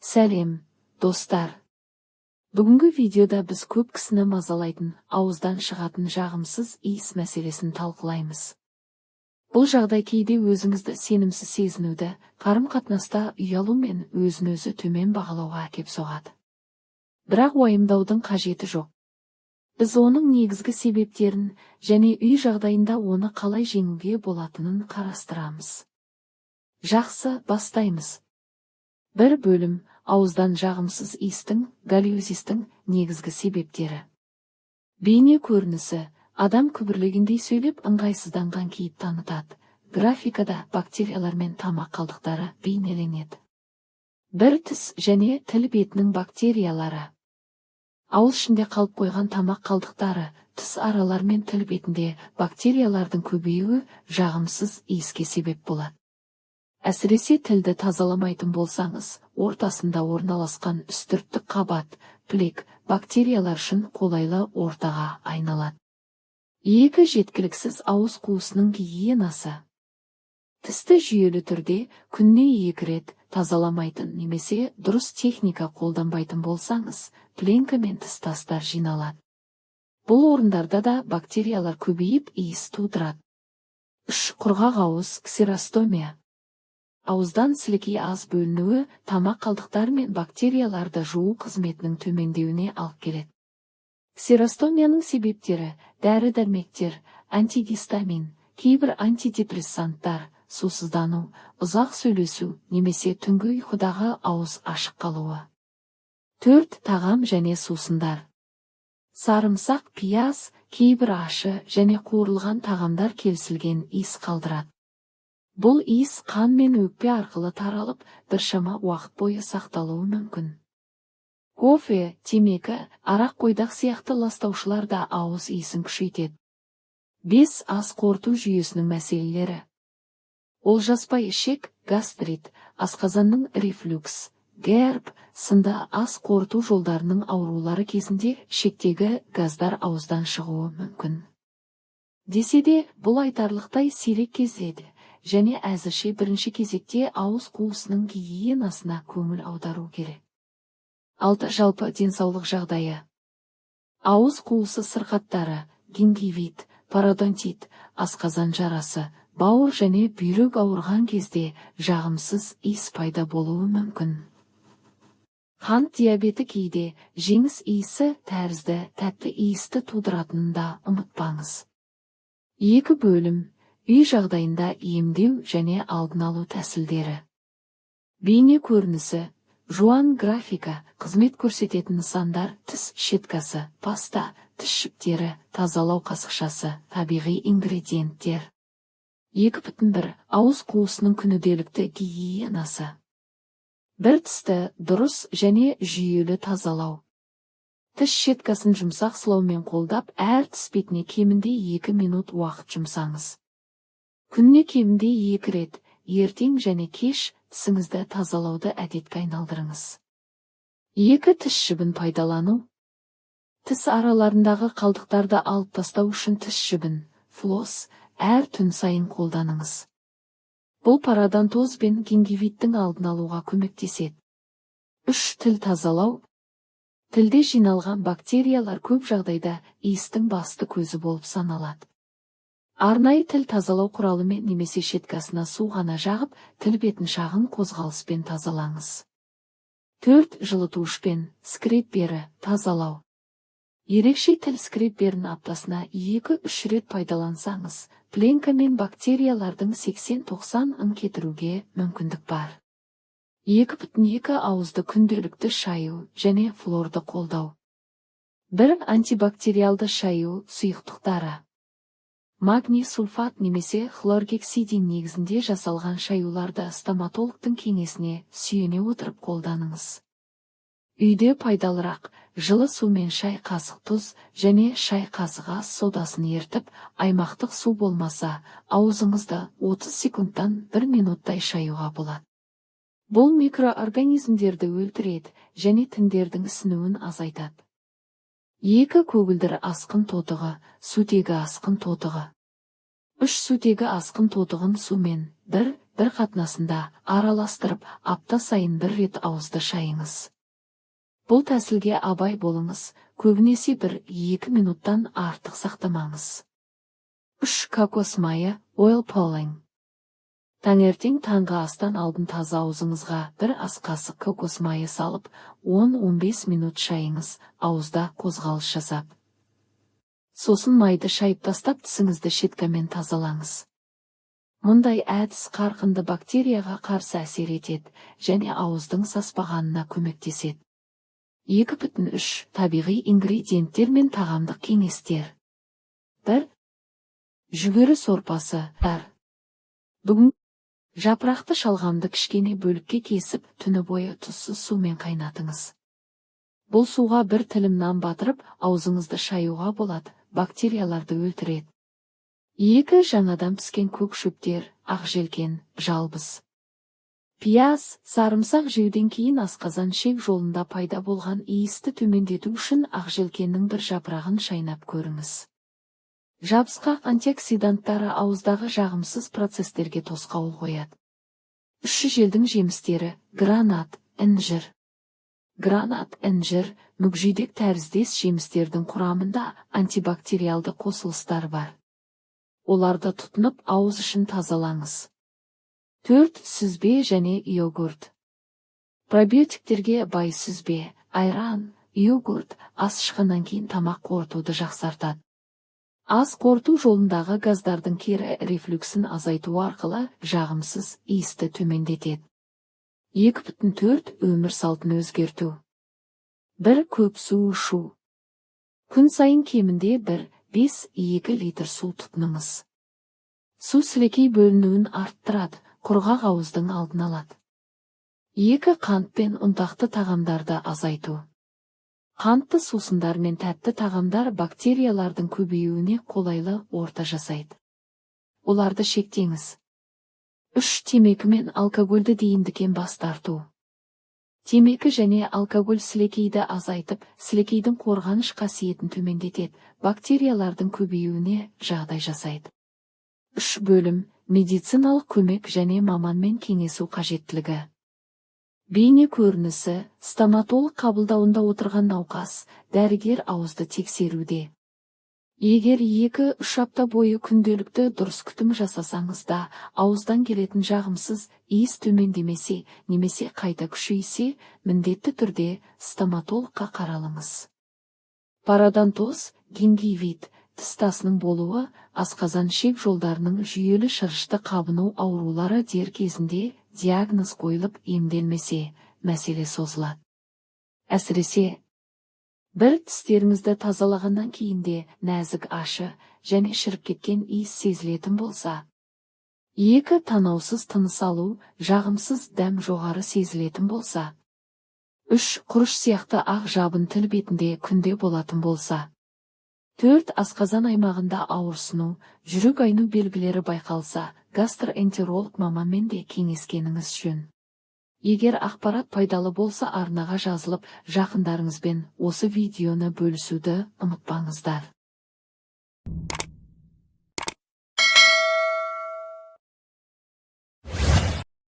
Сәлем, достар. Бүгінгі видеода біз көп кісіні мазалайтын, ауыздан шығатын жағымсыз иіс мәселесін талқылаймыз. Бұл жағдай кейде өзіңізді сенімсіз сезінуді, қарым-қатынаста ұялу мен өзін-өзі төмен бағалауға әкеп соғады. Бірақ уайымдаудың қажеті жоқ. Біз оның негізгі себептерін және үй жағдайында оны қалай жеңуге болатынын қарастырамыз. Жақсы, бастаймыз. Бір бөлім: ауыздан жағымсыз иістің, галлюзистің негізгі себептері. Бейне көрінісі: адам күбірлегендей сөйлеп ыңғайсызданған кейіп танытады. Графикада бактериялар мен тамақ қалдықтары бейнеленеді. Бір тіс және тіл бетінің бактериялары. Ауыз ішінде қалып қойған тамақ қалдықтары, тіс аралар мен тіл бетінде бактериялардың көбеюі жағымсыз иіске себеп болады. Әсіресе тілді тазаламайтын болсаңыз, ортасында орналасқан үстірттік қабат, плек, бактериялар үшін қолайлы ортаға айналады. Екі жеткіліксіз ауыз қуысының гигиенасы. Тісті жүйелі түрде күніне 2 рет тазаламайтын немесе дұрыс техника қолданбайтын болсаңыз, пленка мен тіс тастар жиналады. Бұл орындарда да бактериялар көбейіп иіс тудырады. 3. Құрғақ ауыз, ксеростомия. Ауыздан сілекей аз бөлінуі тамақ қалдықтары мен бактерияларды жуу қызметінің төмендеуіне алып келеді. Ксеростомияның себептері: дәрі-дәрмектер, антигистамин, кейбір антидепрессанттар, сусыздану, ұзақ сөйлесу немесе түнгі ұйқыдағы ауыз ашық қалуы. 4. Тағам және сусындар. Сарымсақ, пияз, кейбір ащы және қуырылған тағамдар келісілген иіс қалдырады. Бұл иіс қан мен өкпе арқылы таралып, біршама уақыт бойы сақталуы мүмкін. Кофе, темекі, арақ, қойдақ сияқты ластаушылар да ауыз иісін күшейтеді. 5. Ас қорыту жүйесінің мәселелері. Олжаспай ішек, гастрит, асқазанның рефлюкс, герб сынды ас қорыту жолдарының аурулары кезінде ішектегі газдар ауыздан шығуы мүмкін. Десе де, бұл айтарлықтай сирек кездеседі және әзірше бірінші кезекте ауыз қуысының гигиенасына көңіл аудару керек. 6. Жалпы денсаулық жағдайы. Ауыз қуысы сырқаттары: гингивит, пародонтит, асқазан жарасы, бауыр және бүйрек ауырған кезде жағымсыз иіс пайда болуы мүмкін. Қант диабеті кейде жеңіс иісі тәрізді тәтті иісті тудыратынын да ұмытпаңыз. 2 бөлім: үй жағдайында емдеу және алдын алу тәсілдері. Бейне көрінісі: жуан графика, қызмет көрсететін нысандар: тіс щеткасы, паста, тіс жіптері, тазалау қасықшасы, табиғи ингредиенттер. 2.1. Ауыз қуысының күнделікті гигиенасы. Бір тісті дұрыс және жүйелі тазалау. Тіс щеткасын жұмсақ сылаумен қолдап, әр тіс бетіне кемінде 2 минут уақыт жұмсаңыз. Күніне кемінде 2 рет, ертең және кеш, тісіңізді тазалауды әдетке айналдырыңыз. 2. Тіс жібін пайдалану. Тіс араларындағы қалдықтарды алып тастау үшін тіс жібін, флосс, әр түн сайын қолданыңыз. Бұл пародонтоз бен гингивиттің алдын алуға көмектеседі. 3. Тіл тазалау. Тілде жиналған бактериялар көп жағдайда иістің басты көзі болып саналады. Арнайы тіл тазалау құралымен немесе щеткасына су ғана жағып, тіл бетін шағын қозғалыспен тазалаңыз. 4. Жылытуышпен, скрепбері тазалау. Ерекше тіл скрепберін аптасына 2-3 рет пайдалансаңыз, пленка мен бактериялардың 80-90-ын кетіруге мүмкіндік бар. 2.2. Ауызды күнделікті шаю және флорды қолдау. 1. Антибактериалды шаю сұйықтықтары. Магний сульфат немесе хлоргексидин негізінде жасалған шаюларды стоматологтың кеңесіне сүйене отырып қолданыңыз. Үйде пайдалырақ: жылы сумен шай қасық тұз және шай қасығы ас содасын ертіп, аймақтық су болмаса, аузыңызды 30 секундтан 1 минуттай шаюға болады. Бұл микроорганизмдерді өлтіреді және тіндердің ісінуін азайтады. 2. Көгілдір асқын тотығы, сутегі асқын тотығы. 3. Сутегі асқын тотығын сумен 1 бір қатынасында араластырып, апта сайын бір рет ауызды шайыңыз. Бұл тәсілге абай болыңыз, көбінесе 1-2 минуттан артық сақтамаңыз. 3. Кокос майы, oil pulling. Таңертең таңғы астан алдын таза аузыңызға 1 ас қасық кокос майы салып, 10-15 минут шайыңыз, ауызда қозғалыс жасап. Сосын майды шайып тастап тісіңізді щеткамен тазалаңыз. Мұндай әдіс қарқынды бактерияға қарсы әсер етеді және ауыздың саспағанына көмектеседі. 2.3. Табиғи ингредиенттер мен тағамдық кеңестер. 1. Жүгері сорпасы. Бүгін жапырақты шалғамды кішкене бөлікке кесіп, түні бойы тұзсыз сумен қайнатыңыз. Бұл суға 1 тілім нан батырып, аузыңызды шаюға болады, бактерияларды өлтіреді. 2. Жаңадан піскен көк шөптер, ақжелкен, жалбыз. Пияз, сарымсақ жеуден кейін асқазан шек жолында пайда болған иісті төмендету үшін ақжелкеннің 1 жапырағын шайнап көріңіз. Жабысқақ антиоксиданттары ауыздағы жағымсыз процестерге тосқауыл қояды. 3. Желдің жемістері, гранат, інжір. Гранат, інжір, мүкжидек тәріздес жемістердің құрамында антибактериалды қосылыстар бар. Оларды тұтынып, ауыз ішін тазалаңыз. 4. Сүзбе және йогурт. Пробиотиктерге бай сүзбе, айран, йогурт, ас ішкеннен кейін тамақ қорытуды жақсартады. Ас қорыту жолындағы газдардың кері рефлюксін азайту арқылы жағымсыз иісті төмендетеді. 2.4. Өмір салтын өзгерту. 1. Көп су ішу. Күн сайын кемінде 1-5-2 литр су тұтыныңыз. Су сілекей бөлінуін арттырады, құрғақ ауыздың алдын алады. 2. Қант пен ұнтақты тағамдарды азайту. Қантты сусындар мен тәтті тағамдар бактериялардың көбеюіне қолайлы орта жасайды. Оларды шектеңіз. 3. Темекі мен алкогольді дейіндіктен бас тарту. Темекі және алкоголь сілекейді азайтып, сілекейдің қорғаныш қасиетін төмендетеді, бактериялардың көбеюіне жағдай жасайды. 3. Бөлім, медициналық көмек және маманмен кеңесу қажеттілігі. Бейне көрінісі, стоматолог қабылдауында отырған науқас, дәрігер ауызды тексеруде. Егер 2-3 апта бойы күнделікті дұрыс күтім жасасаңызда, ауыздан келетін жағымсыз иіс төмендемесе, немесе қайта күшейсе, міндетті түрде стоматологқа қаралыңыз. Пародонтоз, гингивит, тіс тасының болуы, асқазан шек жолдарының жүйелі шырышты қабыну аурулары дер кезінде диагноз қойылып емделмесе, мәселе созылады. Әсіресе 1. Тістеріңізді тазалағаннан кейінде нәзік ашы және шіріп кеткен иіс сезілетін болса. 2. Танаусыз тыныс алу, жағымсыз дәм жоғары сезілетін болса. 3. Құрыш сияқты ақ жабын тіл бетінде күнде болатын болса. 4. Асқазан аймағында ауырсыну, жүрек айну белгілері байқалса, гастроэнтеролог маманмен де кеңескеніңіз жөн. Егер ақпарат пайдалы болса, арнаға жазылып, жақындарыңызбен осы видеоны бөлісуді ұмытпаңыздар.